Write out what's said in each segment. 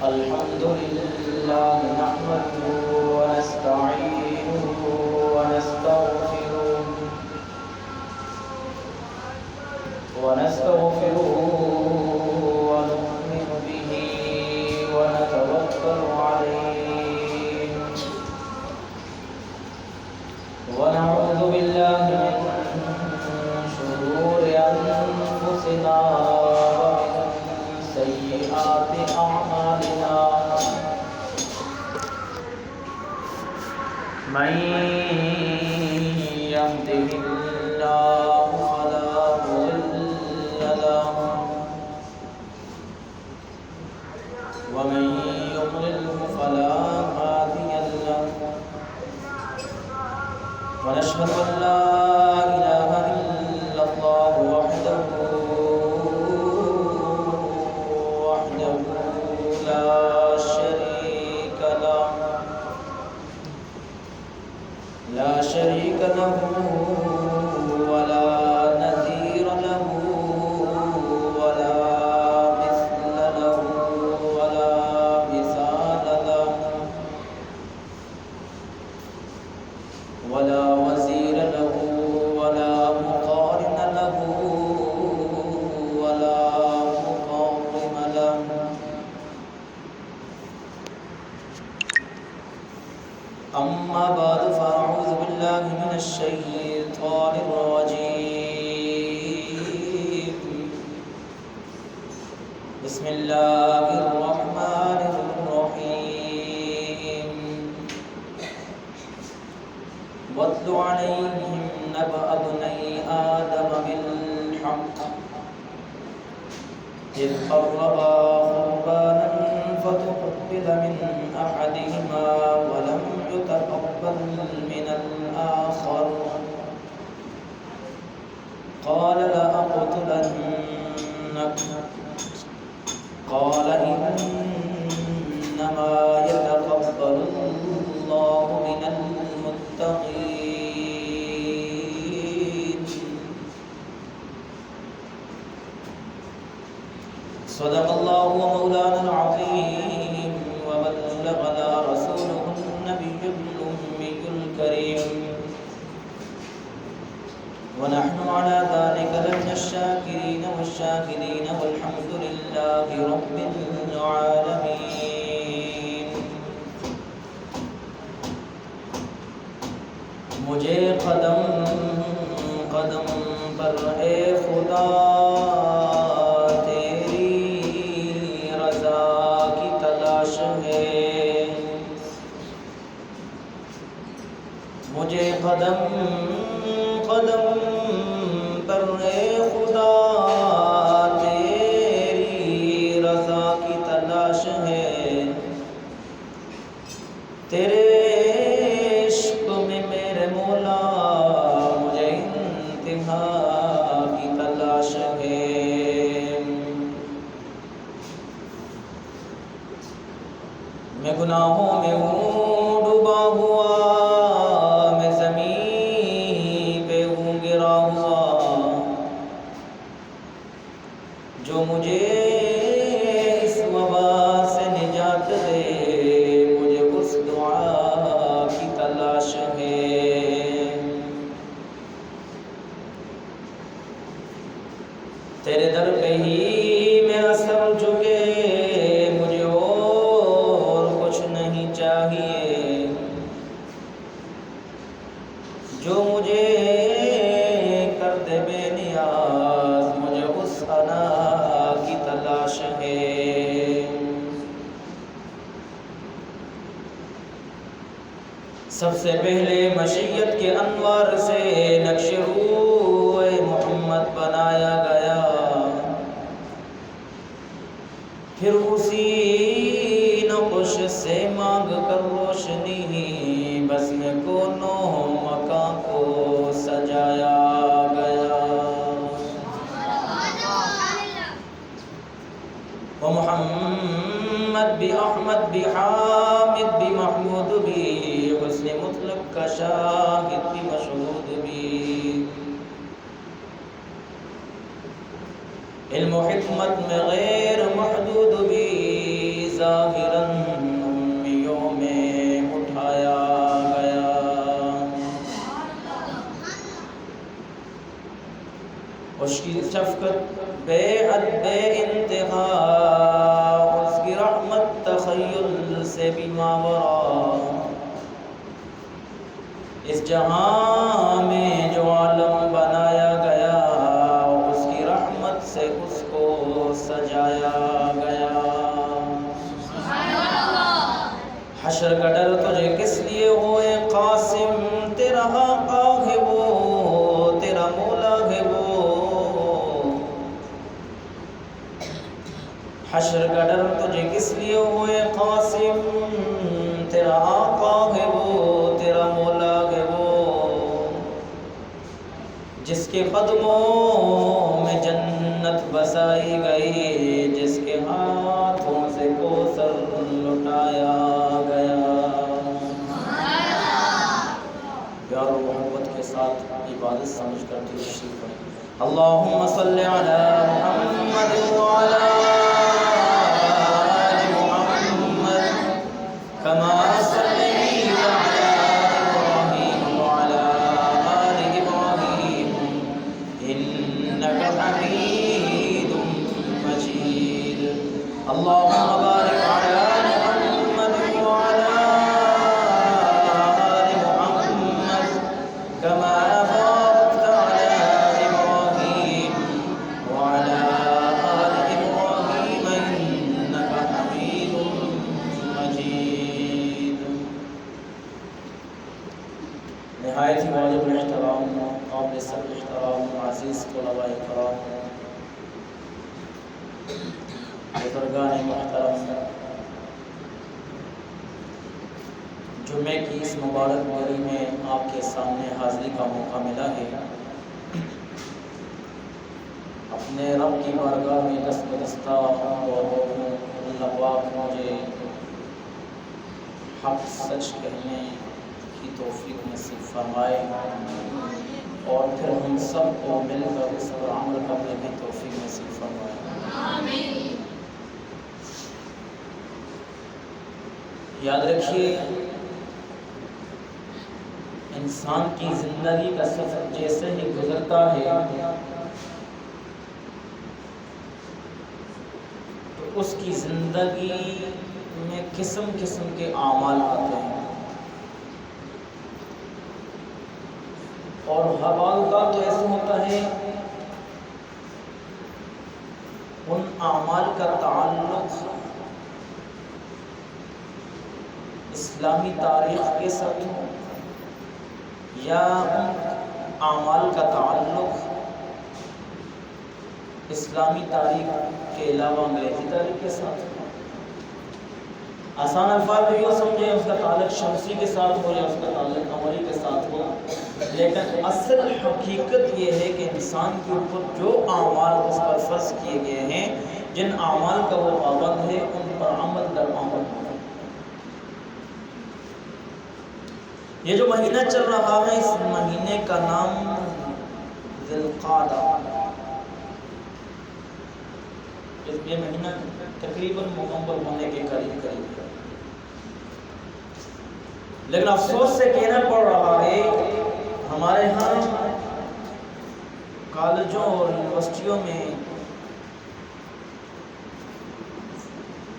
الحمد لله نحمده ونستعينه ونستغفره ونؤمن به ونتوكل عليه ونعوذ بالله من شرور أنفسنا ومن سيئات أعمالنا من يهده الله فلا مضل له ومن يضلله فلا هادي له ونشهد أن لا إله إلا الله وحده لا شريك له ولا نظير له ولا مثل له ولا مثال له ولا وزير له ولا مقارن له ولا مقاوم له أما بعد فأعوذ بالله من الشيطان الرجيم بسم الله الرحمن الرحيم واتل عليهم نبأ ابني آدم بالحق إذ قربا قربانا فتقبل من أحدهما ولم يتقبل من الآخر قال لأقتلنك قال إنما يتقبل الله من المتقين صدق الله ومولانا العظيم وبلغنا رسوله النبي الأمي الكريم ونحن على ذلك لمن الشاكرين والشاهدين والحمد لله رب العالمين مجھے قدم قدم پر اے خدا مجھے قدم قدم پر اے خدا تیری رضا کی تلاش ہے تیرے عشق میں میرے مولا مجھے انتہا کی تلاش ہے میں گناہوں میں ہوں ڈوبا ہوا جو مجھے اس وبا سے نجات دے مجھے اس دعا کی تلاش ہے تیرے در پہ ہی میرا سر جھکے، مجھے اور کچھ نہیں چاہیے، جو مجھے کر دے بے نیاز، مجھے اس انا کی تلاش ہے۔ سب سے پہلے مشیت کے انوار سے نقش روح محمد بنایا گیا، پھر اسی نقش سے مانگ کر روشنی بزم کونوں مکان کو سجایا گیا۔ محمد بھی احمد بھی حامد بھی محمود بھی حسن مطلق کا شاہد بھی مشہود بھی، علم و حکمت میں غیر محدود بھی، ظاہراً امیوں میں اٹھایا گیا۔ اس کی شفقت بے حد بے انتہا، اس کی رحمت تخیل سے بھی ماورا، اس جہاں میں جو عالم بنایا گیا، اس کی رحمت سے اس کو سجایا گیا۔ حشر کا ڈر تجھے کس لیے ہوئے قاسم، تیرا آقا ہے وہ، تیرا مولا ہے وہ۔ حشر کا ڈر تجھے کس لیے ہوئے قاسم، تیرا آقا ہے وہ، تیرا مولا ہے وہ، جس کے قدموں میں جنت بسائی گئی، جس کے ہاتھوں سے کوثر لٹایا گیا۔ پیار و محبت کے ساتھ عبادت سمجھ کر تشریف پڑھیں۔ اللہم صلی علی محمد وعلی آل محمد کما صلیت علی ابراہیم وعلی آل ابراہیم انک حمید مجید۔ اللہم بارک علی محمد وعلی آل محمد کما بارکت علی ابراہیم وعلی آل ابراہیم انک حمید مجید۔ نہایت ہی واجب الاحترام، قابل صدر احترام، عزیز طلباء کرام، بزرگان محترم، جمعے کی اس مبارک گھڑی میں آپ کے سامنے حاضری کا موقع ملا ہے۔ اپنے رب کی بارگاہ میں دست بدستہ اللہ پاک مجھے حق سچ کہنے کی توفیق نصیب فرمائے، اور پھر ہم سب کو مل کر اس پر عمل کرنے کی توفیق نصیب فرمائے۔ آمین۔ یاد رکھیے، انسان کی زندگی کا سفر جیسے ہی گزرتا ہے تو اس کی زندگی میں قسم قسم کے اعمال آتے ہیں، اور ہر اوقات تو ایسا ہوتا ہے ان اعمال کا تعلق اسلامی تاریخ کے ساتھ ہو، یا اعمال کا تعلق اسلامی تاریخ کے علاوہ انگریزی تاریخ کے ساتھ ہو۔ آسان الفاظ میں یوں سمجھیں اس کا تعلق شمسی کے ساتھ ہو یا اس کا تعلق قمری کے ساتھ ہو، لیکن اصل حقیقت یہ ہے کہ انسان کے اوپر جو اعمال اس پر فرض کیے گئے ہیں، جن اعمال کا وہ پابند ہے، ان پر عمل در عمل ہو۔ یہ جو مہینہ چل رہا ہے، اس مہینے کا نام ذی القعدہ، یہ مہینہ تقریباً مکمل ہونے کے قریب ہے، لیکن افسوس سے کہنا پڑ رہا ہے ہمارے ہاں کالجوں اور یونیورسٹیوں میں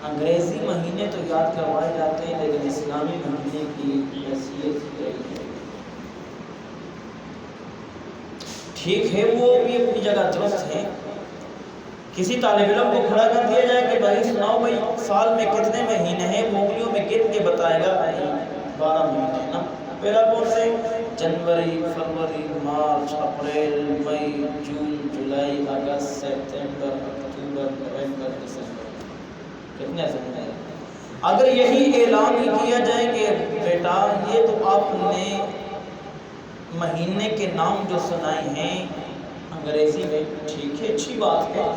انگریزی مہینے تو یاد کروائے جاتے ہیں لیکن اسلامی مہینے کی حیثیت رہی ہے۔ ٹھیک ہے وہ بھی اپنی جگہ درست ہے، کسی طالب علم کو کھڑا کر دیا جائے کہ بھائی سناؤ بھائی سال میں کتنے مہینے ہیں، وہ انگلیوں میں گن کے بتائے گا، 12 مہینے ہیں نا۔ پہلا کون سے؟ جنوری، فروری، مارچ، اپریل، مئی، جون، جولائی، اگست، سپتمبر، اکتوبر، نومبر، دسمبر۔ کتنے ہیں؟ اگر یہی اعلان ہی کیا جائے کہ بیٹا یہ تو آپ نے مہینے کے نام جو سنائے ہیں انگریزی میں، ٹھیک ہے اچھی بات ہے،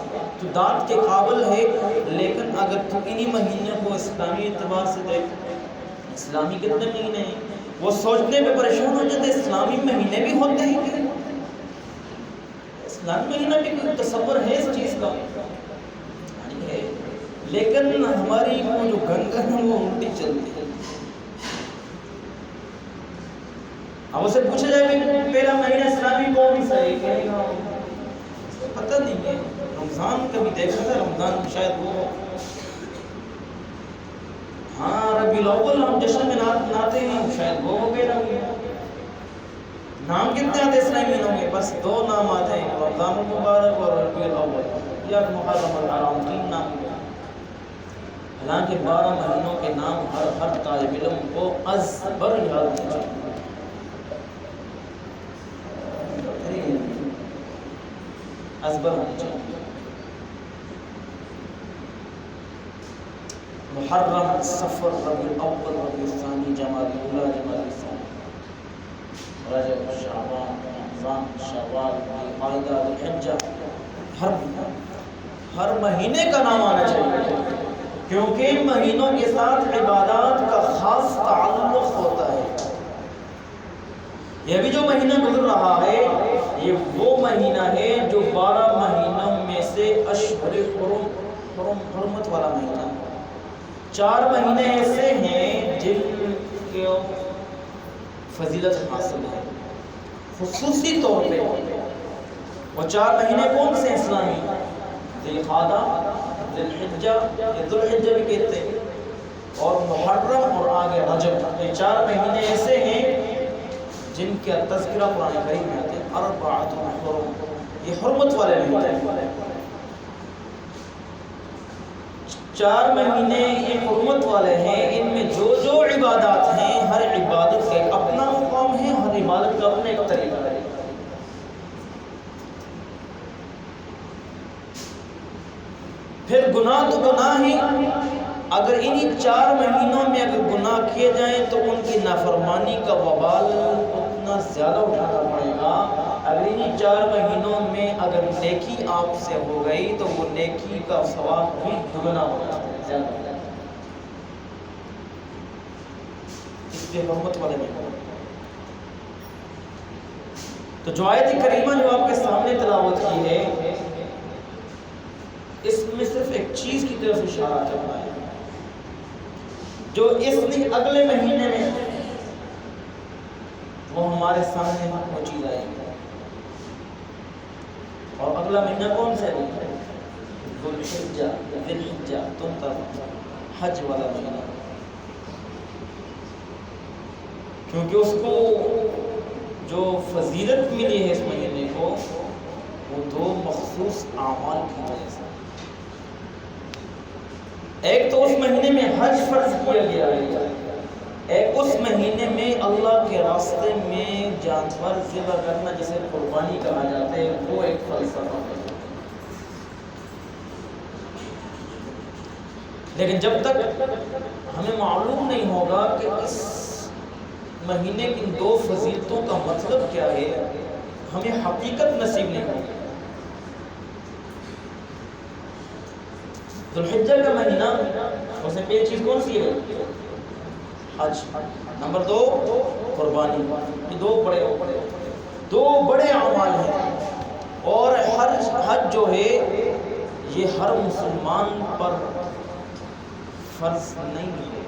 تو داد کے قابل ہے، لیکن اگر تو انہی مہینے کو اسلامی اعتبار سے دیکھ، اسلامی کتنے مہینے ہیں، وہ سوچنے پہ پریشان ہو جاتے اسلامی مہینے بھی ہوتے ہیں کہ اسلامی مہینہ بھی کوئی تصور ہے اس چیز کا ہے، لیکن ہماری وہ جو گنگن ہے وہ الٹی چلتی ہے۔ اب اسے پوچھا جائے کہ پہلا مہینہ اسلامی کون سا ہے، کہے گا پتہ نہیں ہے، رمضان کبھی دیکھا تھا، رمضان شاید وہ، ہاں ربیع الاول ہم جشن میں مناتے ہیں، شاید وہ ہو گیا۔ نام کتنے آتے اسلامی مہینوں میں؟ بس 2 نام آتے ہیں، رمضان المبارک اور ربیع الاول یا محرم الحرام، 3 نام۔ حالانکہ 12 مہینوں کے نام ہر طالب علم کو ازبر یاد ہونا چاہیے۔ ازبر ہونا چاہیے۔ محرم، صفر، ربیع الاول، ربیع الثانی، جمادی الاولی، جمادی الثانی، رجب، شعبان، رمضان، شوال، ذوالقعدہ، ذوالحجہ، ہر مہینے کا نام آنا چاہیے، کیونکہ ان مہینوں کے ساتھ عبادات کا خاص تعلق ہوتا ہے۔ یہ بھی جو مہینہ گزر رہا ہے یہ وہ مہینہ ہے جو 12 مہینوں میں سے اشہر حرمت والا مہینہ۔ 4 مہینے ایسے ہیں جن کو فضیلت حاصل ہے خصوصی طور پہ، وہ 4 مہینے کون سے اسلامی؟ ذی القعدہ، ذی الحجہ، ذی الحجہ بھی کہتے ہیں، اور محرم اور آگے رجب۔ یہ 4 مہینے ایسے ہیں جن کا تذکرہ قرآن کریم میں آتے ہیں، اربعۃ حرم، یہ حرمت والے مہینے۔ 4 مہینے یہ حرمت والے ہیں، ان میں جو جو عبادات ہیں ہر عبادت کا ایک اپنا مقام ہے، ہر عبادت کا اپنا ایک طریقہ ہے۔ پھر گناہ تو گناہ ہی، اگر انہی 4 مہینوں میں اگر گناہ کیے جائیں تو ان کی نافرمانی کا وبال اتنا زیادہ اٹھانا پڑے گا۔ اگر انہی 4 مہینوں میں اگر نیکی آپ سے ہو گئی تو وہ نیکی کا ثواب بھی دگنا ہوگا، زیادہ ہوگا۔ اس لیے حرمت والے مہینے، تو جو آیت کریمہ جو آپ کے سامنے تلاوت کی ہے اس میں صرف ایک چیز کی طرف اشارہ کرنا ہے جو اس اگلے مہینے میں وہ ہمارے سامنے وہ چیز آئے گی۔ اور اگلا مہینہ کون سا ہے؟ ذوالحجہ، ذی الحجہ، تم تک حج والا مہینہ، کیونکہ اس کو جو فضیلت ملی ہے اس مہینے کو وہ 2 مخصوص اعمال کی وجہ سے۔ ایک تو اس مہینے میں حج فرض کیا گیا ہے، ایک اس مہینے میں اللہ کے راستے میں جانور ذبح کرنا جسے قربانی کہا جاتا ہے وہ ایک فلسفہ ہے۔ لیکن جب تک ہمیں معلوم نہیں ہوگا کہ اس مہینے کی 2 فضیلتوں کا مطلب کیا ہے ہمیں حقیقت نصیب نہیں ہوگی۔ ذوالحجہ کا مہینہ اس میں پہلی چیز کون سی ہے؟ حج، نمبر 2 قربانی۔ یہ 2 بڑے اعمال ہیں، اور حج جو ہے یہ ہر مسلمان پر فرض نہیں ہے،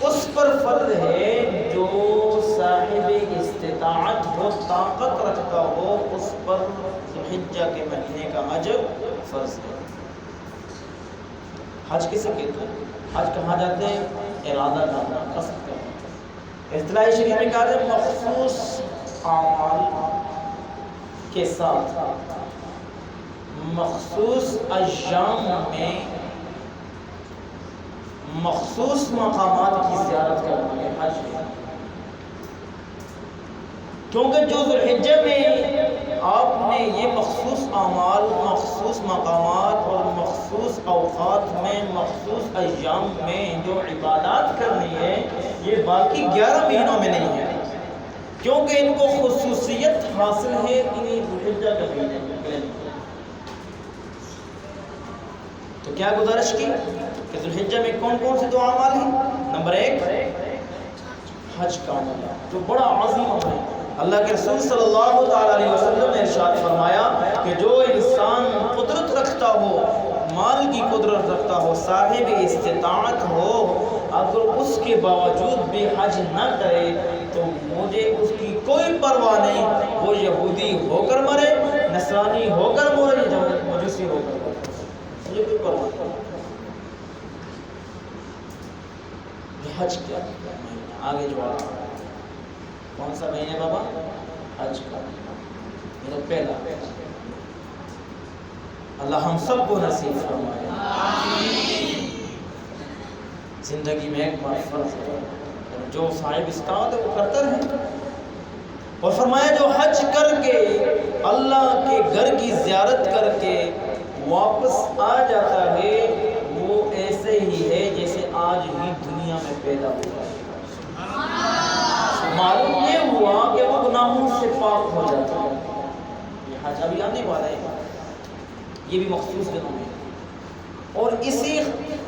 اس پر فرض ہے جو صاحب استطاعت ہو، طاقت رکھتا ہو، اس پر ذوالحجہ کے مہینے کا حج فرض ہے۔ حج کسے کہتے ہیں؟ حج کہاں جاتے ہیں ارادہ کرنا، قصد کرنا۔ اصطلاح شریف میں کہا ہے مخصوص اعمال کے ساتھ مخصوص ایام میں مخصوص مقامات کی زیارت کرنا ہے حج ہے۔ کیونکہ جو ذوالحجہ میں آپ نے یہ مخصوص اعمال، مخصوص مقامات اور مخصوص اوقات میں، مخصوص ایام میں جو عبادات کرنی ہے، یہ باقی 11 مہینوں میں نہیں ہے، کیونکہ ان کو خصوصیت حاصل ہے انہیں ذوالحجہ کے مہینے میں۔ تو کیا گزارش کی کہ ذوالحجہ میں کون کون سے دو اعمال ہیں؟ نمبر 1 حج کا عمل، جو بڑا عظیم عمل ہے۔ اللہ کے رسول صلی اللہ تعالیٰ علیہ وسلم نے ارشاد فرمایا کہ جو انسان قدرت رکھتا ہو، مال کی قدرت رکھتا ہو، صاحب استطاعت ہو، اگر اس کے باوجود بھی حج نہ کرے تو مجھے اس کی کوئی پرواہ نہیں، وہ یہودی ہو کر مرے، نصرانی ہو کر مرے، یا مجوسی ہو کر مرے، مجھے کوئی پرواہ نہیں۔ حج کیا آگے جواب کون سا مہینے بابا؟ حج کا میرا پہلا۔ اللہ ہم سب کو نصیب فرمائے، زندگی میں ایک بار فرض ہے، جو صاحب استطاعت ہے وہ کرتا رہے۔ اور فرمایا جو حج کر کے اللہ کے گھر کی زیارت کر کے واپس آ جاتا ہے وہ ایسے ہی ہے جیسے آج ہی دنیا میں پیدا ہوا ہے۔ معلوم یہ ہوا کہ وہ گناہوں سے پاک ہو جاتا ہے۔ یہ حج ابھی آنے والا ہے، یہ بھی مخصوص دنوں میں۔ اور اسی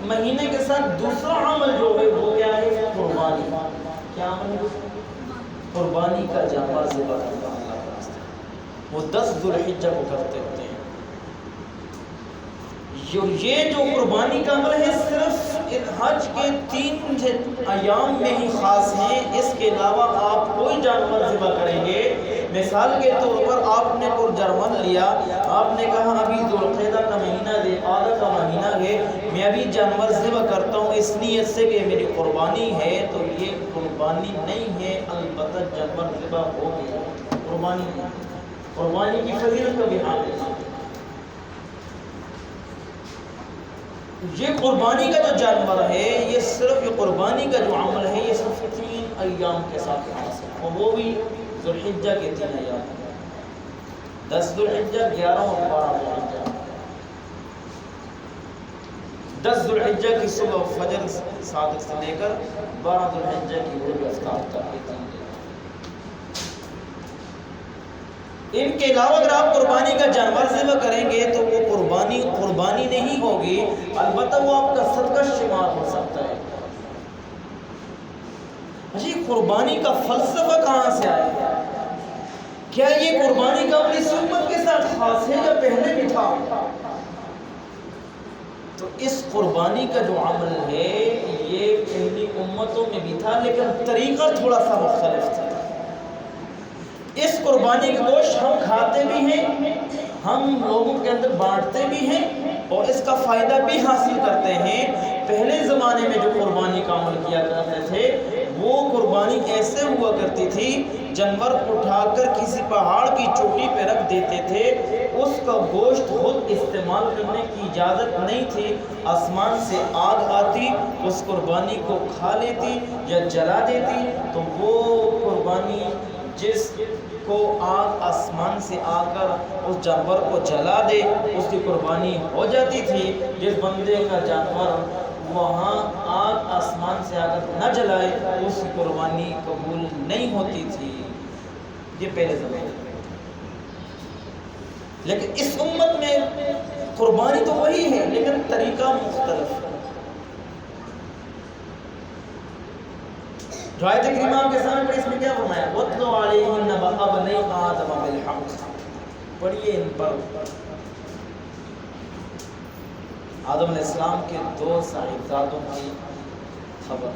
مہینے کے ساتھ دوسرا عمل جو ہے وہ کیا ہے؟ قربانی۔ کیا عمل ہے؟ قربانی کا جانور ذبح کرنا اللہ کے راستے، وہ 10 ذوالحجہ کو کرتے ہوتے ہیں۔ یہ جو قربانی کا عمل ہے صرف حج کے 3 ایام میں ہی خاص ہیں، اس کے علاوہ آپ کوئی جانور ذبح کریں گے، مثال کے طور پر آپ نے کوئی جرمن لیا، آپ نے کہا ابھی ذوالقعدہ کا مہینہ ہے، آدھا کا مہینہ ہے، میں ابھی جانور ذبح کرتا ہوں اس نیت سے کہ میری قربانی ہے، تو یہ قربانی نہیں ہے، البتہ جانور ذبح ہو گیا، قربانی نہیں۔ قربانی کی فضیلت کا بھی حامل ہے۔ یہ قربانی کا جو جانور ہے، یہ صرف یہ قربانی کا جو عمل ہے یہ صرف 3 ایام کے ساتھ حاصل ہے، اور وہ بھی ذوالحجہ کے 3 ایام ہیں، 10 ذوالحجہ، 11 اور 12 ذوالحجہ۔ 10 ذوالحجہ کی صبح فجر صادق سے لے کر 12 ذوالحجہ کی غروب آفتاب تک کے 3 دن۔ ان کے علاوہ اگر آپ قربانی کا جانور ذبح کریں گے تو وہ قربانی نہیں ہوگی، البتہ وہ آپ کا صدقہ شمار ہو سکتا ہے۔ اچھا، قربانی کا فلسفہ کہاں سے آیا؟ کیا یہ قربانی کا اپنی سنت کے ساتھ خاص ہے یا پہلے بھی تھا؟ تو اس قربانی کا جو عمل ہے یہ پہلی امتوں میں بھی تھا، لیکن طریقہ تھوڑا سا مختلف تھا۔ اس قربانی کا گوشت ہم کھاتے بھی ہیں، ہم لوگوں کے اندر بانٹتے بھی ہیں، اور اس کا فائدہ بھی حاصل کرتے ہیں۔ پہلے زمانے میں جو قربانی کا عمل کیا کرتے تھے وہ قربانی ایسے ہوا کرتی تھی، جانور اٹھا کر کسی پہاڑ کی چوٹی پہ رکھ دیتے تھے، اس کا گوشت خود استعمال کرنے کی اجازت نہیں تھی، آسمان سے آگ آتی، اس قربانی کو کھا لیتی یا جلا دیتی، تو وہ قربانی جس کو آگ آسمان سے آ کر اس جانور کو جلا دے اس کی قربانی ہو جاتی تھی۔ جس بندے کا جانور وہاں آگ آسمان سے آ کر نہ جلائے اس کی قربانی قبول نہیں ہوتی تھی۔ یہ پہلے زمانے میں، لیکن اس امت میں قربانی تو وہی ہے لیکن طریقہ مختلف ہے۔ جو آیت کریمہ آپ کے سامنے پڑھی اس میں کیا فرمایا؟ وَاتْلُ عَلَيْهِمْ نَبَأَ ابْنَيْ آدَمَ بِالْحَقِّ، پڑھیے ان پر آدم علیہ السلام کے 2 صاحبزادوں کی خبر۔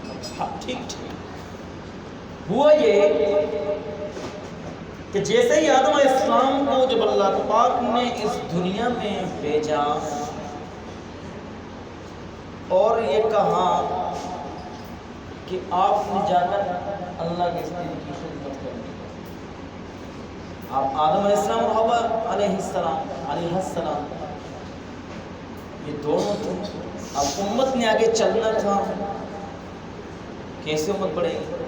ٹھیک ہوا یہ کہ جیسے ہی آدم علیہ السلام کو جب اللہ پاک نے اس دنیا میں بھیجا اور یہ کہا کہ آپ نے جا کر اللہ کے دین کی خدمت کرنی. آپ آدم علیہ السلام اور حوا علیہ السلام یہ دونوں تھے. اب امت نے آگے چلنا تھا. کیسے امت بڑھے گی؟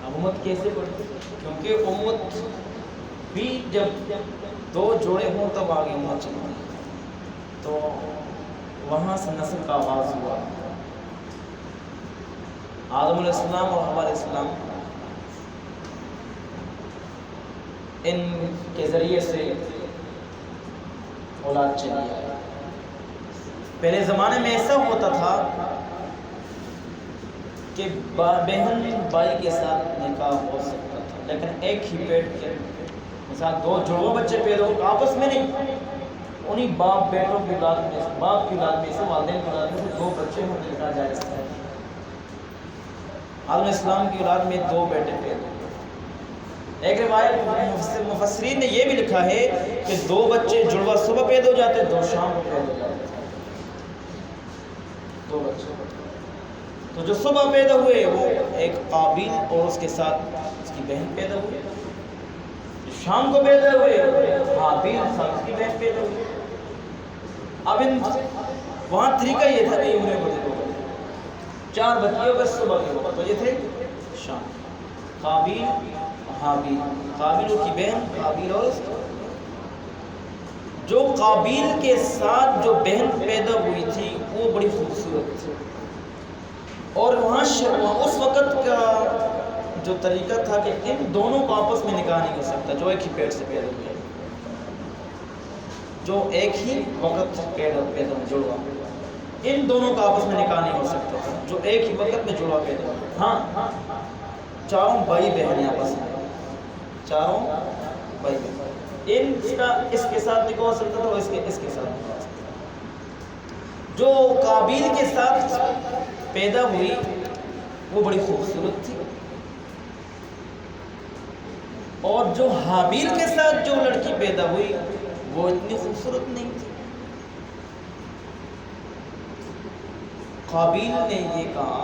اب امت کیسے بڑھے؟ کیونکہ امت بھی جب دو جوڑے ہوں تب آگے امت چلتی ہے. تو وہاں سے نسل کا آغاز ہوا. آدم علیہ السلام اور حوا علیہ السلام ان کے ذریعے سے اولاد چلی آئی. پہلے زمانے میں ایسا ہوتا تھا کہ بہن بھائی کے ساتھ نکاح ہو سکتا تھا، لیکن ایک ہی پیٹ کے مثال دو جڑواں بچے پیدا ہو آپس میں نہیں، انہیں باپ بیٹوں کی اولاد میں سے، باپ کی اولاد میں سے، والدین کی اولاد میں سے دو بچے ہونے کا جائز تھا. آدم علیہ السلام کی اولاد میں دو بیٹے پیدا ہوئے. ایک روایت مفسرین نے یہ بھی لکھا ہے کہ دو بچے جڑواں صبح پیدا ہو جاتے، دو شام کو پیدا ہو جاتے. دو بچے تو جو صبح پیدا ہوئے وہ ایک قابیل اور اس کے ساتھ اس کی بہن پیدا ہوئی. شام کو پیدا ہوئے حابیل ساتھ اس کی بہن پیدا ہوئی. اب وہاں طریقہ یہ تھا کہ انہیں کو دیکھو چار بچے بس صبح کے وقت، تو یہ تھے شام. قابیل حابیل، قابیل کی بہن قابیل، اور جو قابیل کے ساتھ جو بہن پیدا ہوئی تھی وہ بڑی خوبصورت تھی. اور وہاں اس وقت کا جو طریقہ تھا کہ ان دونوں کو آپس میں نکاح نہیں ہو سکتا جو ایک ہی پیٹ سے پیدا ہوئے، جو ایک ہی وقت پیدا جڑوا، ان دونوں کا آپس میں نکاح نہیں ہو سکتا تھا جو ایک ہی وقت میں جڑوا پیدا ہوئے. ہاں چاروں بھائی بہن آپس میں، چاروں بھائی بہن، ان کا اس کے ساتھ نکاح ہو سکتا تھا اور اس کے ساتھ نکاح ہو سکتا تھا. جو قابیل کے ساتھ پیدا ہوئی وہ بڑی خوبصورت تھی، اور جو حابیل کے ساتھ جو لڑکی پیدا ہوئی وہ اتنی خوبصورت نہیں تھی. قابیل نے یہ کہا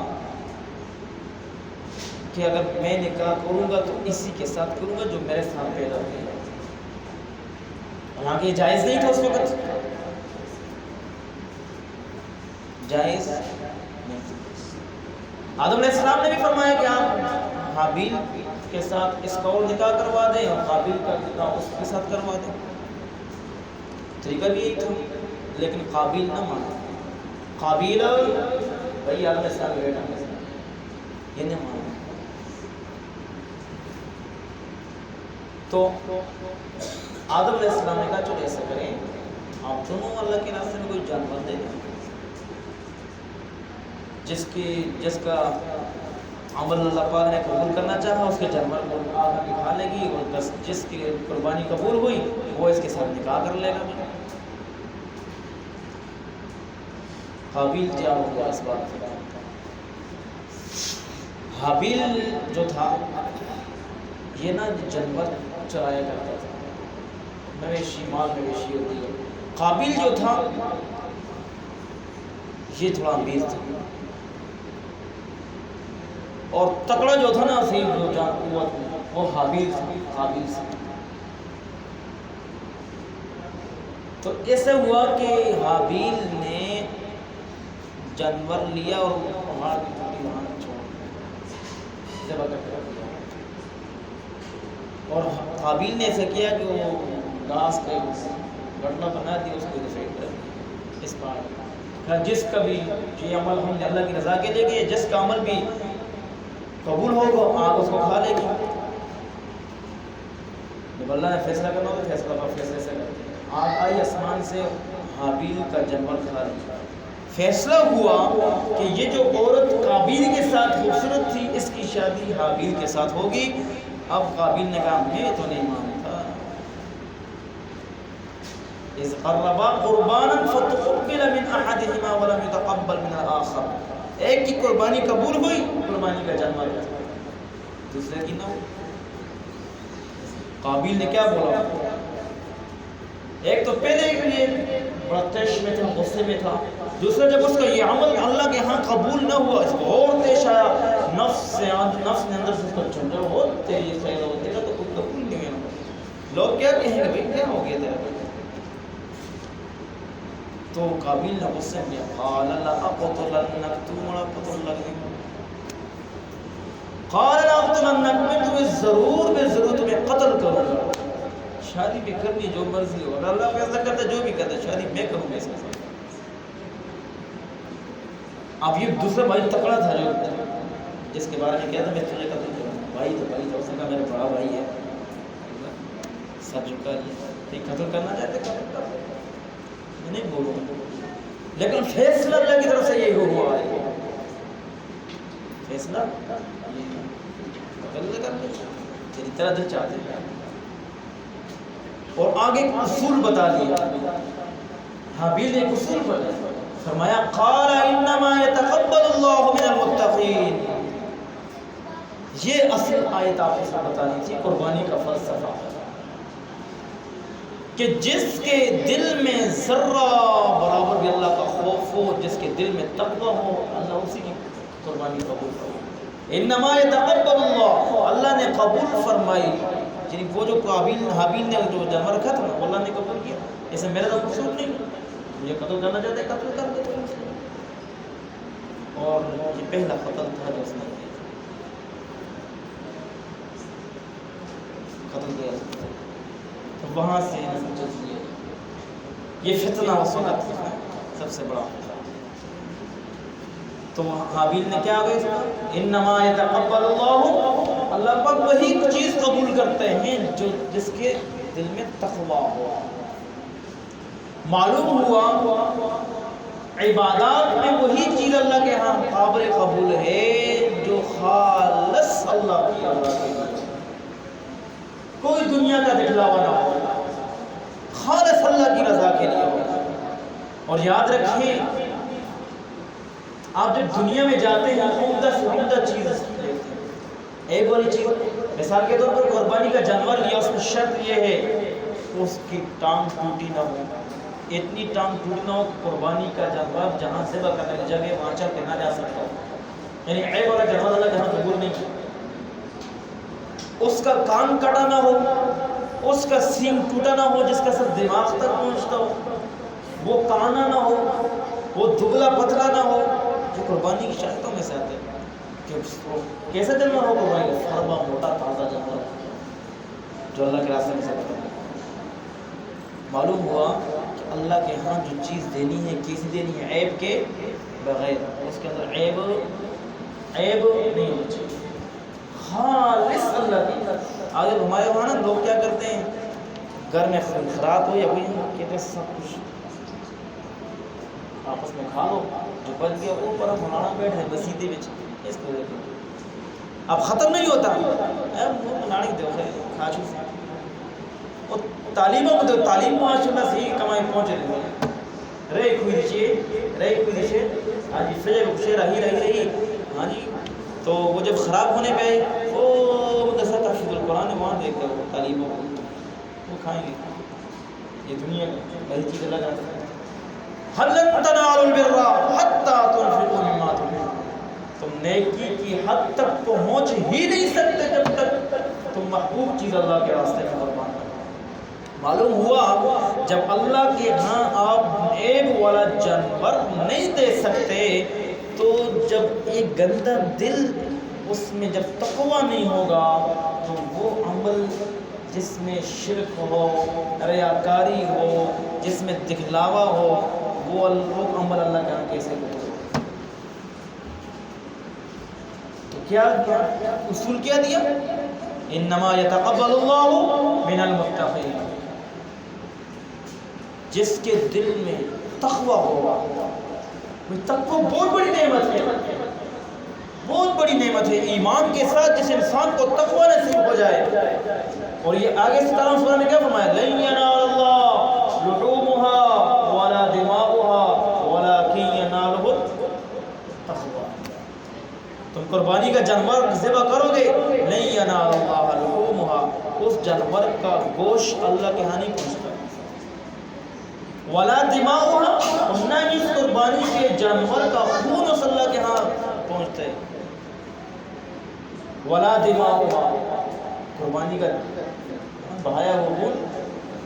کہ اگر میں نکاح کروں گا تو اسی کے ساتھ کروں گا جو میرے ساتھ پیدا ہوئی ہے. حالانکہ یہ جائز نہیں تھا اس وقت، جائز نہیں تھا. آدم علیہ السلام نے بھی فرمایا کہ آپ حابیل کے ساتھ اس کا اور نکاح کروا دیں اور قابیل کا نکاح اس کے ساتھ کروا دیں. طریقہ بھی یہی تھا، لیکن قابیل نہ مانا. قابیل بھائی آدم علیہ السلام بیٹا یہ نہیں مانا. تو آدم علیہ السلام نے کہا چلو ایسا کریں آپ دونوں اللہ کے راستے میں کوئی جانور دے دیں جس کا عمل اللہ پاک نے قبول کرنا چاہا، اس کے جانور کو آگ میں کھا لے گی، اور جس کی قربانی قبول ہوئی وہ اس کے ساتھ نکاح کر لے گا. حابیل تیار ہو گیا اس بات سے. حابیل جو تھا یہ نا جانور چرایا کرتا تھا، مویشی مال مویشی ہوتی ہے. قابیل جو تھا یہ تھوڑا امیر تھا، اور تکڑا جو تھا نا عظیم جو جان قوت میں وہ حابیل تھا. قابیل سے تو ایسا ہوا کہ حابیل نے جانور لیا اور پہاڑ کی چوٹی وہاں چھوڑ ذبح کر کے رکھ دیا. اور حابیل نے ایسا کیا کہ وہ گھاس کا گڑنا بنا دی، اس کو پھینک کر دیا اس پہاڑ پر. جس کا بھی یہ عمل ہم نے اللہ کی رضا کے لیے کیا، جس کا عمل بھی قبول ہوگا آگ اس کو کھا لے گی. جب اللہ نے فیصلہ کرنا ہو تو فیصلہ پر فیصلے سے کرتے ہیں. آگ آئی آسمان سے، حابیل کا جانور کھا لیا. فیصلہ ہوا کہ یہ جو عورت قابیل کے ساتھ خوبصورت تھی اس کی شادی حابیل کے ساتھ ہوگی. اب قابیل نے کہا میں تو نہیں مانتا. اذ قربا قربانا فتقبل من احدهما ولم يتقبل من الاخر. ایک کی قربانی قبول ہوئی، قربانی کا جانور دوسرے کی نہ ہو. قابیل نے کیا بولا؟ ایک تو پہلے بڑا طیش میں تھا، غصے میں تھا. دوسرا جب اس کا یہ عمل اللہ کے ہاں قبول نہ ہوا، اس کو اور طیش آیا، نفس نے اندر سے اس کو چھوٹا ہو تیری خیر ہو، تیرا تو کچھ قبول نہیں ہے. لوگ کیا کہیں گے بھائی کیا ہو گیا تیرا؟ تو قابیل نے غصے میں قال لأقتلنک، تو بڑا قتل لگ گئی. قال لأقتلنک، میں تمہیں ضرور تمہیں قتل کروں گا. شادی بھی کرنی جو مرضی ہو، اللہ فیصلہ کرتا جو بھی کرتا، شادی میں کروں گا اس کے ساتھ. اب یہ دوسرا بھائی تکڑا تھا جو جس کے بارے میں کہا تھا میں تجھے قتل کروں گا. بھائی تو اس نے کہا میرا بڑا بھائی ہے، سر جھکا لیا، قتل کرنا چاہتے قتل میں نہیں بولوں گا. لیکن فیصلہ اللہ کی طرف سے یہ ہوا ہے، فیصلہ قتل کرنے تیری طرح دل چاہتے ہیں. اور آگے اصول بتا دیا. حابیل نے ایک اصول بتایا، فرمایا قال انما يتقبل الله من المتقین. یہ اصل آیت آپ کو بتانی تھی، قربانی کا فلسفہ کہ جس کے دل میں ذرہ برابر بھی اللہ کا خوف ہو، جس کے دل میں تقوی ہو، اللہ اسی کی قربانی قبول کرے. انما يتقبل اللہ، اللہ نے قبول فرمائی. یعنی وہ جو حابیل نے جو جانور رکھا تھا نا، اللہ نے قبول کیا. اسے میرا تو قصور نہیں، مجھے قتل کرنا چاہتے ہیں قتل کر دو. اور یہ پہلا قتل تھا جو اس نے قتل کیا. تو وہاں سے یہ فتنہ اس وقت سب سے بڑا. تو حابیل نے کیا گئی، انما يتقبل اللہ، اللہ پاک وہی چیز قبول کرتے ہیں جو جس کے دل میں تقوی ہو. معلوم ہوا عبادات میں وہی چیز اللہ کے ہاں قابل قبول ہے جو خالص اللہ کی رضا کے لیے، کوئی دنیا کا دکھلاوا نہ ہو، خالص اللہ کی رضا کے لیے ہو. اور یاد رکھیں آپ جب دنیا میں جاتے ہیں عمدہ سے عمدہ چیز لیتے ہیں. ایک والی چیز مثال کے طور پر قربانی کا جانور لیا، اس میں شرط یہ ہے اس کی ٹانگ ٹوٹی نہ ہو، اتنی ٹانگ ٹوٹی نہ ہو کہ قربانی کا جانور جہاں ذبح کرنے کی جگہ وہاں چل کے نہ جا سکتا ہو. یعنی عیب والا جانور اللہ جہاں قبول نہیں کیا. اس کا کان کٹا نہ ہو، اس کا سینگ ٹوٹا نہ ہو جس کا سر دماغ تک پہنچتا ہو، وہ کانا نہ ہو، وہ دبلا پتلا نہ ہو. جو قربانی کی شرطوں میں سے آتے ہیں کہ کیسا جانور ہو قربانی کا، فرما موٹا تازہ جانور جو اللہ کے راستے میں سے کرتا ہے. معلوم ہوا کہ اللہ کے ہاں جو چیز دینی ہے کیسی دینی ہے، عیب کے بغیر. اس کے اندر عیب نہیں ہونا چاہیے، خالص اللہ کی. آگے ہمارے وہاں نا لوگ کیا کرتے ہیں، گھر میں خراب ہو یا کوئی کہتے سب کچھ آپس میں کھا لو، جو بچ گیا وہ پر فلانا بیٹھ ہے مسیدے میں اس کو دیکھو. اب ختم نہیں ہوتا، مناڑی دو کھا چو وہ تعلیموں کو دو، تعلیم ماشاء اللہ صحیح کمائی پہنچے دے رہے کوئی دیشے ہاں جی فجر بخشے رہی ہاں جی. تو وہ جب خراب ہونے پہ وہ مدرسہ تحفیظ القرآن وہاں دیکھ کر وہ تعلیموں کو وہ کھائیں گے. یہ دنیا کا بڑی چیز اللہ جانتا ہے. هل لن تنالوا البر حتى تنفقوا مما تحبون. تم نیکی کی حد تک پہنچ ہی نہیں سکتے جب تک تم محبوب چیز اللہ کے راستے میں قربان کرو. معلوم ہوا جب اللہ کے ہاں آپ عیب والا جانور نہیں دے سکتے تو جب ایک گندا دل اس میں جب تقوی نہیں ہوگا تو وہ عمل جس میں شرک ہو، ریاکاری ہو، جس میں دکھلاوا ہو، وہ عمل اللہ کا کیسے کرے. تو کیا اصول کیا دیا، انما يتقبل اللہ من المتقین. جس کے دل میں تقوی ہوگا، تقوی بہت بڑی نعمت ہے، بہت بڑی نعمت ہے. ایمان کے ساتھ جس انسان کو تقوی نصیب ہو جائے. اور یہ آگے 17 سورہ میں کیا فرمایا، لن ينال اللہ لحومها ولا دماؤها ولكن يناله التقوى. تم قربانی کا جانور ذبح کرو گے، لن ينال اللہ لحومها، اس جانور کا گوشت اللہ کے ہاں نہیں پہنچتا. ولا دماؤها، اور نہ اس قربانی کے جانور کا خون اس اللہ کے ہاں پہنچتا ہے. ولا دماؤها، قربانی کا بہایا ہوا خون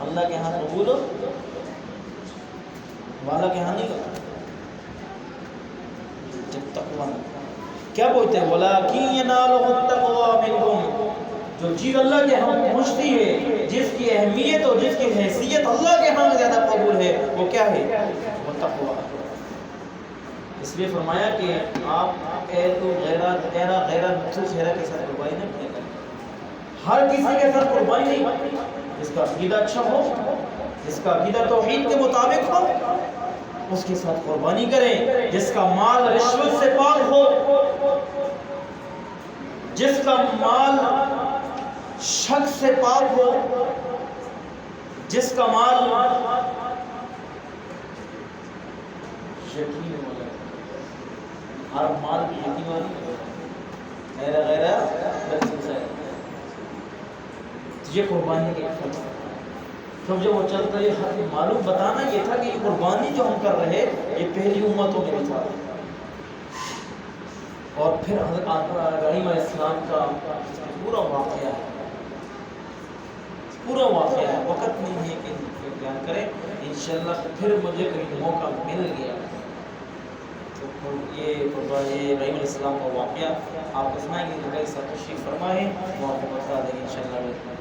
اللہ کے ہاں قبول ہو، والا کے ہاں نہیں ہوتا. جب تقوی کیا بولتے ہیں وَلَٰكِن يَنَالُهُ التَّقْوَىٰ مِنْكُمْ، جو چیز اللہ کے ہاں پہنچتی ہے، جس کی اہمیت اور جس کی حیثیت اللہ کے ہاں زیادہ قبول ہے، وہ کیا ہے؟ وہ تقویٰ. اس لیے فرمایا کہ آپ غیرہ کے ساتھ قربانی نہ کریں. ہر کسی کے ساتھ قربانی نہیں، جس کا عقیدہ اچھا ہو، جس کا عقیدہ توحید کے مطابق ہو، اس کے ساتھ قربانی کریں. جس کا مال رشوت سے پاک ہو، جس کا مال شک سے پاک ہو، جس کا مال یقین والا، ہر مال کی یقین والی یہ قربانی کے فرض. تب جب وہ چلتا ہے ہر معلوم بتانا یہ تھا کہ یہ قربانی جو ہم کر رہے یہ پہلی امتوں میں بھی تھا. اور پھر حضرت ابراہیم علیہ السلام کا پورا واقعہ ہے، پورا واقعہ ہے. وقت نہیں ہے کہ بیان کریں، انشاءاللہ پھر مجھے کہیں موقع مل گیا تو یہ ابراہیم علیہ السلام کا واقعہ آپ کو سنائیں گے. تو میرے ساتھ تشریف فرما ہے وہ آپ کو بتا دیں گے انشاءاللہ.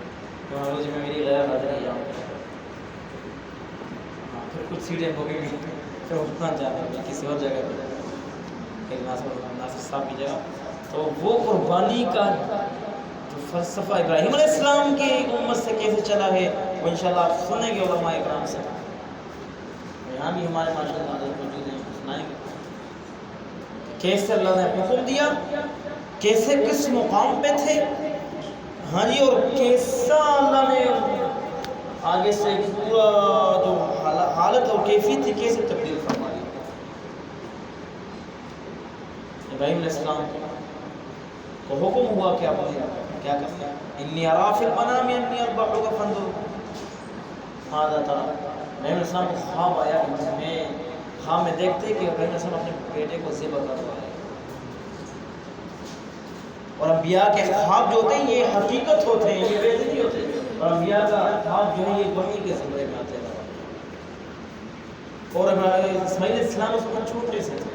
روز میں میری غیر حاضری یہاں پھر کچھ سیٹیں ہو گئی پھر اتنا جانا ہے کسی اور جگہ پہ ناصر صاحب کی جگہ. تو وہ قربانی کا جو فلسفہ ابراہیم علیہ السلام کی امت سے کیسے چلا ہے وہ انشاءاللہ آپ سنیں گے علماء اکرام سے. یہاں بھی ہمارے ماشاءاللہ حضرت موجود ہیں، سنائیں گے کیسے اللہ نے حکم دیا، کیسے کس مقام پہ تھے، ہاں جی، اور کیسا اللہ نے آگے سے پورا جو حالت اور کیفیت تھی کیسے تبدیل فرما دی. ابراہیم علیہ السلام کو حکم ہوا کہ آپ نے کیا کرنا ہے. انی ارا فی المنام انی اذبحک فانظر ماذا تری. ابراہیم علیہ السلام کو خواب آیا کہ خواب میں دیکھتے کہ ابراہیم علیہ السلام اپنے بیٹے کو ذبح کر رہا ہے. اور انبیاء کے خواب جو ہوتے ہیں یہ حقیقت ہوتے ہیں، یہ ویسے نہیں ہوتے. اور انبیاء کا خواب جو ہے یہ وحی کے ذریعے میں آتے ہیں. اور اسماعیل علیہ السلام اس وقت چھوٹے سے تھے،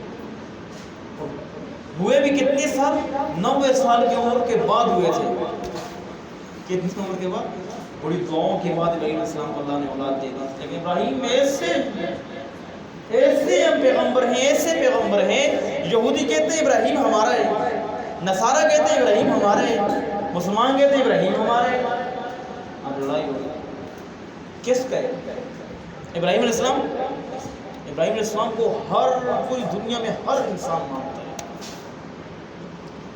ہوئے بھی کتنے سال؟ 90 سال کی عمر کے بعد ہوئے تھے. کتنی عمر کے بعد؟ بڑی دعاؤں کے بعد ابراہیم علیہ السلام کو اللہ نے اولاد دے دی. لیکن ابراہیم ایسے پیغمبر ہیں، ایسے پیغمبر ہیں. یہودی کہتے ہیں ابراہیم ہمارا ہے، نصارہ کہتے ہیں ابراہیم ہمارے ہیں، مسلمان کہتے ہیں ابراہیم ہمارے ہیں. اب لڑائی ہو گئی کس کا ہے؟ ابراہیم علیہ السلام. ابراہیم علیہ السلام کو ہر پوری دنیا میں ہر انسان مانتا ہے.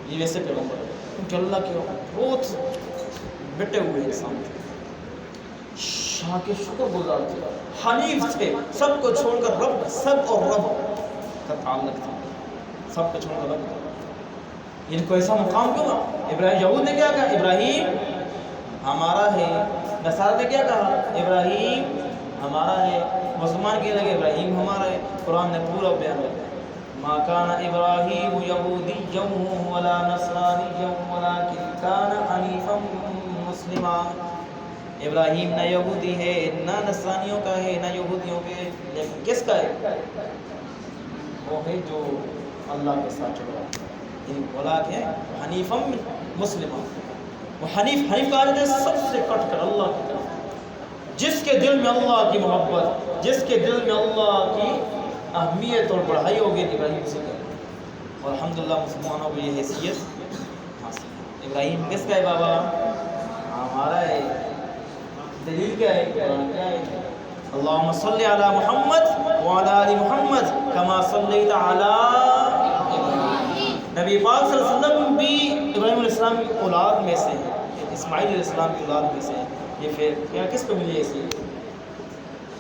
یہ ویسے پیغمبر ہے کیونکہ اللہ کے بہت بٹے ہوئے انسان تھے، شاہ کے شکر گزار تھے، حنیف تھے. سب کو چھوڑ کر رب، سب اور رب کا تعلق تھا، سب کو چھوڑ کر رب. ان کو ایسا مقام کیوں؟ ابراہیم یہود نے کیا کہا؟ ابراہیم ہمارا ہے. نصارہ نے کیا کہا؟ ابراہیم ہمارا ہے. مسلمان کہنے لگے ابراہیم ہمارا ہے. قرآن نے پورا بیان کیا ما کان ابراہیم یہودیا ولا نصرانیا ولکن کان حنیفا مسلما. ابراہیم نہ یہودی ہے نہ نصرانیوں کا ہے نہ یہودیوں کے، لیکن کس کا ہے؟ وہ ہے جو اللہ کے ساتھ چل رہا ہے. اولاد ہے حنیفا مسلما. وہ حنیف کہا جاتا ہے سب سے کٹ کر اللہ کی طرف، جس کے دل میں اللہ کی محبت، جس کے دل میں اللہ کی اہمیت اور بڑھائی ہوگی ابراہیم سے کرے. اور الحمدللہ مسلمانوں کو یہ حیثیت حاصل ہے. ابراہیم کس کا ہے بابا؟ ہمارا ہے. دلیل کیا ہے؟ قرآن کیا ہے؟ اللہم صلی علی محمد وعلی آل محمد کما صلیت علی ابراہیم. نبی پاک صلی اللہ علیہ وسلم بھی ابراہیم علیہ السلام کی اولاد میں سے ہیں، اسماعیل علیہ السلام کی اولاد میں سے ہیں. یہ پھر کیا کس کو ملی ایسی؟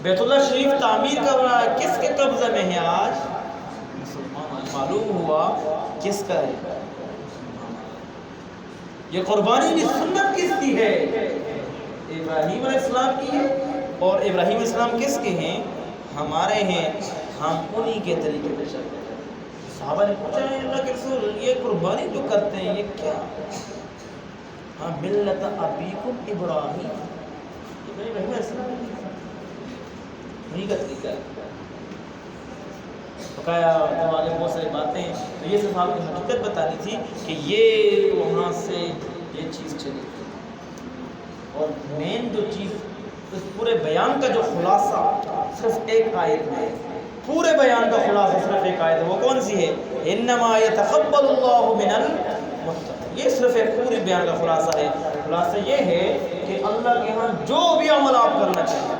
بیت اللہ شریف تعمیر کا بنا کس کے قبضے میں ہے آج؟ مسلمان. معلوم ہوا کس کا ہے. یہ قربانی کی سنت کس کی ہے؟ ابراہیم علیہ السلام کی ہے. اور ابراہیم علیہ السلام کس کے ہیں؟ ہمارے ہیں، ہم انہی کے طریقے پہ چلتے ہیں۔ صحابہ نے پوچھا ہے اللہ کے رسول یہ قربانی جو کرتے ہیں یہ کیا؟ ہاں ملت ابیکم ابراہیم، ابراہیم علیہ السلام انہی کا طریقہ ہے۔ بقایا تو آگے بہت ساری باتیں ہیں، تو یہ صرف آپ کو حقیقت بتانی تھی کہ یہ وہاں سے یہ چیز چلی تھی۔ اور مین جو چیز اس پورے بیان کا جو خلاصہ صرف ایک آیت میں ہے، پورے بیان کا خلاصہ صرف ایک آیت ہے، وہ کون سی ہے؟ انما یتقبل اللہ من المتقین۔ یہ صرف ایک پوری بیان کا خلاصہ ہے۔ خلاصہ یہ ہے کہ اللہ کے ہاں جو بھی عمل آپ کرنا چاہیے،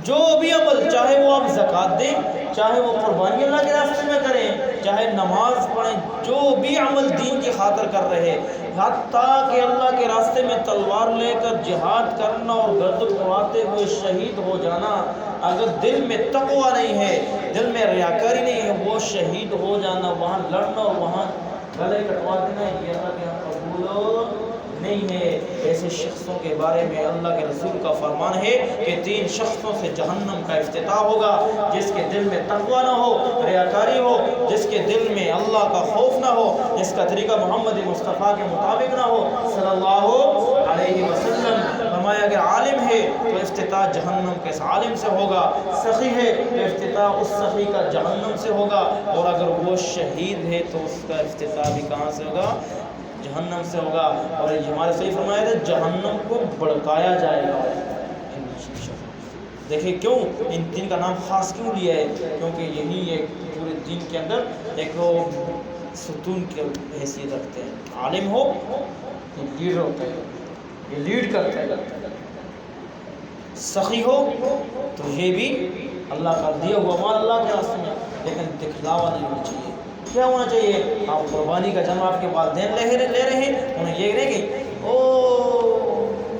جو بھی عمل، چاہے وہ آپ زکوٰۃ دیں، چاہے وہ قربانی اللہ کے راستے میں کریں، چاہے نماز پڑھیں، جو بھی عمل دین کی خاطر کر رہے، حتیٰ کہ اللہ کے راستے میں تلوار لے کر جہاد کرنا اور گردن اڑاتے ہوئے شہید ہو جانا، اگر دل میں تقویٰ نہیں ہے، دل میں ریاکاری نہیں ہے، وہ شہید ہو جانا، وہاں لڑنا اور وہاں گلے کٹوا دینا، یہ اللہ کے یہاں قبول نہیں ہے۔ ایسے شخصوں کے بارے میں اللہ کے رسول کا فرمان ہے کہ 3 شخصوں سے جہنم کا افتتاح ہوگا: جس کے دل میں تقویٰ نہ ہو، ریاکاری ہو، جس کے دل میں اللہ کا خوف نہ ہو، جس کا طریقہ محمد مصطفیٰ کے مطابق نہ ہو صلی اللہ علیہ وسلم۔ فرمایا کہ عالم ہے تو افتتاح جہنم کے عالم سے ہوگا، سخی ہے تو افتتاح اس سخی کا جہنم سے ہوگا، اور اگر وہ شہید ہے تو اس کا افتتاح بھی کہاں سے ہوگا؟ جہنم سے ہوگا۔ اور ہمارے صحیح فرمایا تھا جہنم کو بڑکایا جائے گا۔ دیکھیں کیوں ان 3 کا نام خاص کیوں لیا ہے؟ کیونکہ یہی ایک پورے دین کے اندر ایک ستون کی حیثیت رکھتے ہیں۔ عالم ہو تو لیڈر ہوتا ہے، یہ لیڈ کرتا ہے۔ سخی ہو تو یہ بھی اللہ کا دیا ہوا مال اللہ کے راستے میں، لیکن دکھلاوا نہیں ہونا چاہیے۔ کیا ہونا چاہیے؟ آپ قربانی کا جنم آپ کے والدین لے رہے ہیں، انہیں یہ نہیں کہ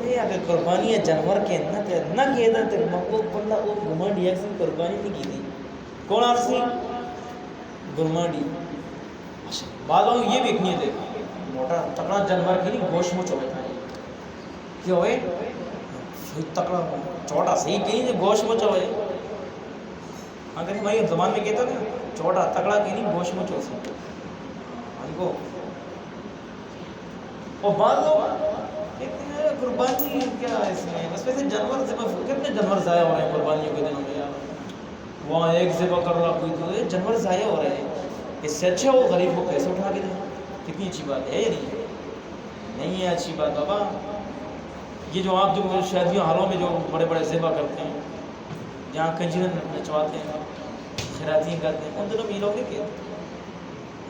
یہ اگر قربانی جانور کے نہ کہنا تو محبوب بندہ وہ گھمانڈی ایسی قربانی نہیں کی تھی۔ کون آپ سے گھمانڈی؟ بعضوں یہ بھی نہیں تھے موٹا تکڑا جانور کی نہیں گوشت مچ ہوئے کیا ہوئے تکڑا چھوٹا صحیح کہ نہیں گوشت مچ ہوئے، اگر بھائی زبان میں کہتا نا چھوٹا تکڑا کی نہیں گوشت مچ ہو سکتا ہم کو۔ اور بعض لوگ کہتے ہیں قربانی کیا ہے اس میں، بس ویسے جانور کتنے جانور ضائع ہو رہے ہیں قربانیوں کے دنوں میں یار، وہاں ایک ذبح کر رہا کوئی تو جانور ضائع ہو رہے ہیں، اس سے اچھا وہ غریب کو پیسے اٹھا کے دیں۔ کتنی اچھی بات ہے یا نہیں ہے؟ اچھی بات بابا۔ یہ جو آپ جو شادیوں حالوں میں جو بڑے بڑے ذبح کرتے ہیں، جہاں کنجرن نچواتے ہیں، خیراتیں کرتے ہیں، ان دنوں میں یہ لوگ نہیں کہتے۔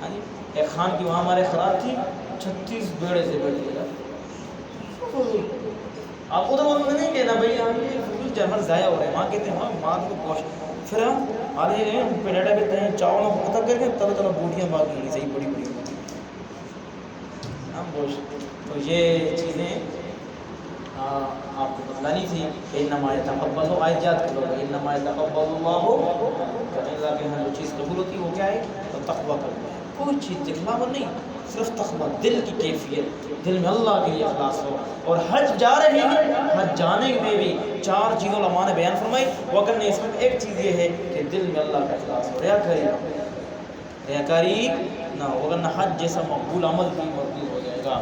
ہاں جی، ایک خان کی وہاں ہمارے خراب تھی، 36 بیڑے سے بیٹھے گا۔ آپ ادھر ان میں نہیں کہنا بھائی یہ جانور ضائع ہو رہے ہیں، وہاں کہتے ہیں ہاں مار کو گوشت، پھر ہم آدھے پیڑا پہ تھے چاولوں کو ختم کر کے طرح طرح بوٹیاں باقی ہونی صحیح بڑی بڑی ہم گوشت۔ تو یہ چیزیں آپ کو بتلانی تھی کہ انما یتقبل، آیت یاد کر لو، انما یتقبل اللہ، اللہ کے یہاں جو چیز قبول ہوتی ہے وہ کیا ہے؟ تو تقویٰ کرنا ہے، کوئی چیز دکھلاوا نہیں، صرف تقویٰ، دل کی کیفیت، دل میں اللہ کے لیے اخلاص ہو۔ اور حج جا رہے ہیں، حج جانے میں بھی 4 چیزوں علماء نے بیان فرمائی، وہ کرنے اس میں ایک چیز یہ ہے کہ دل میں اللہ کا اخلاص ہو، ریاکاری نہ ہو، ورنہ حج جیسا مقبول عمل بھی مردود ہو جائے گا،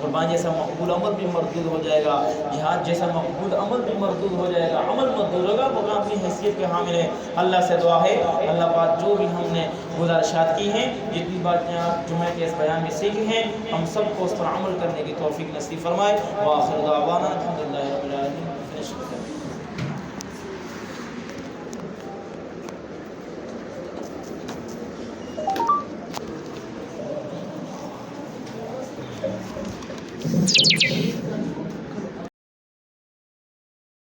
قربان جیسا مقبول عمل بھی مردود ہو جائے گا، جہاد جیسا مقبول عمل بھی مردود ہو جائے گا، عمل مردود ہوگا۔ وہ اپنی حیثیت کے حامل ہیں، اللہ سے دعا ہے اللہ پاک جو بھی ہم نے گزارشات کی ہیں، جتنی باتیں آپ جمعہ کے اس بیان میں سیکھی ہیں، ہم سب کو اس پر عمل کرنے کی توفیق نصیب فرمائے۔ وآخر دعوانا الحمدللہ رب العالمین۔